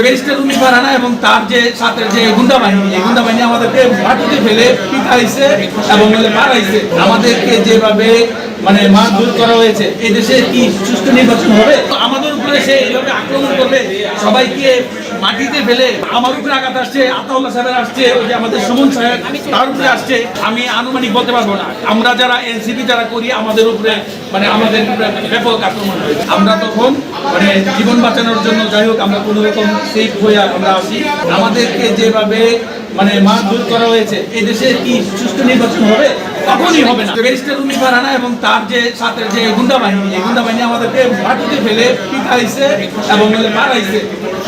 Barrister Rumi Farhana এবং তার যে সাথে যে গুন্ডা বাহিনী, এই গুন্ডা বাহিনী আমাদেরকে মাটিতে ফেলে পিটাইছে এবং মারাইছে। আমাদেরকে যেভাবে মানে মারধর করা হয়েছে, এই দেশে কি সুষ্ঠু নির্বাচন হবে? আমাদের উপরে সে এইভাবে আক্রমণ করবে, সবাইকে মাটিতে ফেলে। আমার উপরে আঘাত আসছে, আতাউল্লাহ সাহেবের আসছে, ওই যে আমাদের সুমন সাহেব তার উপরে আসছে। আমি আনুমানিক বলতে পারবো না। আমরা যারা এনসিপি যারা করি, আমাদের উপরে মানে আমাদের ব্যাপক আক্রমণ হয়েছে। আমরা তখন মানে জীবন বাঁচানোর জন্য যাই হোক আমরা কোনো রকম সেফ হয়ে আমরা আসি। আমাদেরকে যেভাবে মানে মারধর করা হয়েছে, এই দেশে কি সুষ্ঠু নির্বাচন হবে? কখনই হবে না। ব্যারিস্টার রুমি ফারহানা এবং তার যে সাথে যে গুন্ডা বাহিনী, এই গুন্ডা বাহিনী আমাদেরকে মাটিতে ফেলে পিটাইছে এবং মারাইছে।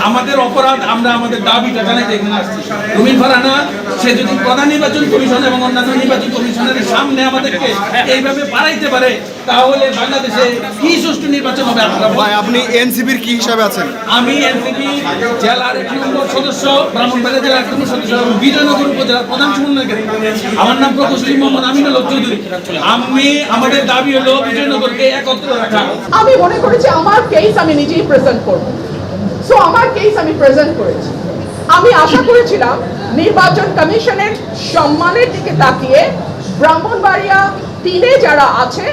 আমাদের অপরাধ, আমরা আমাদের দাবিটা জানাইতে এখানে আসছি। রুমি ফারহানা সে যদি প্রধান নির্বাচন কমিশন এবং অন্যান্য নির্বাচন কমিশনের সামনে আমাদেরকে এইভাবে পারাইতে পারে, তাহলে বাংলাদেশে কি সুষ্ঠু নির্বাচন হবে? ভাই, আপনি এনসিপির কি হিসাবে আছেন? আমি এনসিপি জেলার 1 নম্বর সদস্য, ব্রাহ্মণবাড়িয়া জেলার 1 নম্বর সদস্য এবং বিজয়নগর উপজেলার প্রধান সমন্বয়কারী। আমার নাম প্রকৌশলী মোহাম্মদ আমিনুল হক চৌধুরী। আমাদের দাবি হলো বিজয়নগরকে একত্র রাখা। আমি মনে করেছি আমার কেস আমি নিজেই প্রেজেন্ট করব। সো আমার কেস আমি প্রেজেন্ট করেছি। আমি আশা করেছিলাম নির্বাচন কমিশনের সম্মানের দিকে তাকিয়ে ব্রাহ্মণবাড়িয়া 3-এ যারা আছে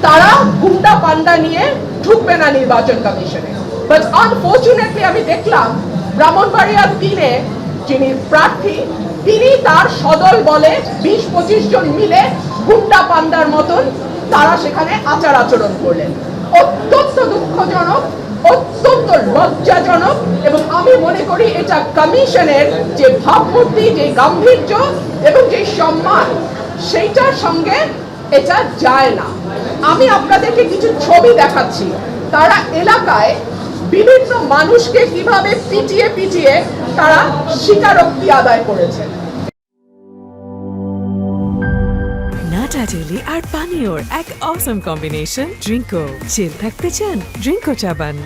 তারা গুন্ডা পান্ডা নিয়ে ঢুকবে না নির্বাচন কমিশনে। বাট আনফরচুনেটলি আমি দেখলাম ব্রাহ্মণবাড়িয়া 3-এ যিনি প্রার্থী, তিনি তার সদল বলে 20-25 জন মিলে গুন্ডা পান্ডার মতন তারা সেখানে আচার আচরণ করলেন। অত্যন্ত দুঃখজনক, অত্যন্ত লজ্জাজনক, এবং আমি মনে করি এটা কমিশনের যে ভাবমূর্তি, যে গাম্ভীর্য এবং যে সম্মান, সেইটার সঙ্গে এটা যায় না। আমি আপনাদেরকে কিছু ছবি দেখাচ্ছি। তারা এলাকায় বিভিন্ন মানুষকে কিভাবে পিটিয়ে পিটিয়ে তারা স্বীকারোক্তি আদায় করেছে। নাটা জেলি আর পানীয়র এক অসম কম্বিনেশন ড্রিঙ্কো। চিল থাকতে চান? ড্রিঙ্কো চা বান।